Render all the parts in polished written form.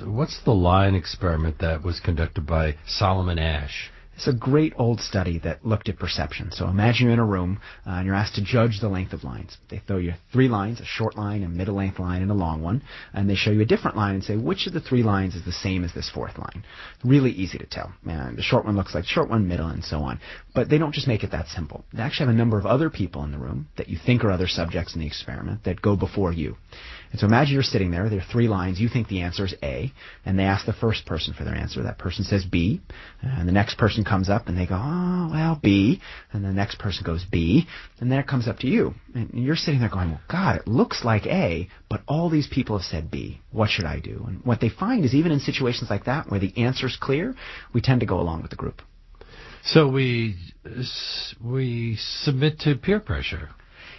what's the line experiment that was conducted by Solomon Asch? It's a great old study that looked at perception. So imagine you're in a room and you're asked to judge the length of lines. They throw you 3 lines, a short line, a middle length line, and a long one. And they show you a different line and say, which of the 3 lines is the same as this 4th line? Really easy to tell. The short one looks like the short one, middle, and so on. But they don't just make it that simple. They actually have a number of other people in the room that you think are other subjects in the experiment that go before you. And so imagine you're sitting there. There are 3 lines. You think the answer is A. And they ask the first person for their answer. That person says B. And the next person comes up and they go, oh, well, B. And the next person goes B. And then it comes up to you. And you're sitting there going, well, God, it looks like A, but all these people have said B. What should I do? And what they find is even in situations like that where the answer's clear, we tend to go along with the group. So we submit to peer pressure.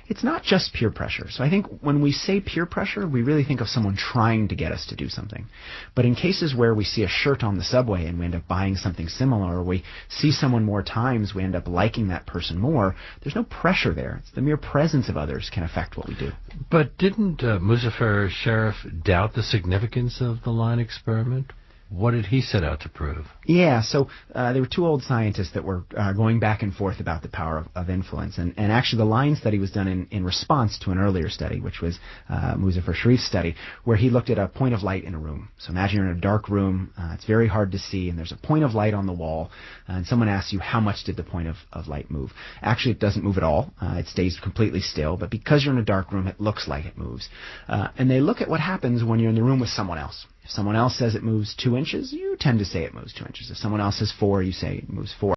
It's not just peer pressure. So I think when we say peer pressure, we really think of someone trying to get us to do something. But in cases where we see a shirt on the subway and we end up buying something similar, or we see someone more times, we end up liking that person more, there's no pressure there. It's the mere presence of others can affect what we do. But didn't Muzafer Sherif doubt the significance of the line experiment? What did he set out to prove? Yeah, so there were 2 old scientists that were going back and forth about the power of influence. And actually the line study was done in response to an earlier study, which was Muzafer Sherif's study, where he looked at a point of light in a room. So imagine you're in a dark room, it's very hard to see, and there's a point of light on the wall, and someone asks you how much did the point of light move. Actually, it doesn't move at all. It stays completely still, but because you're in a dark room, it looks like it moves. And they look at what happens when you're in the room with someone else. If someone else says it moves 2 inches, you tend to say it moves 2 inches. If someone else says 4, you say it moves 4.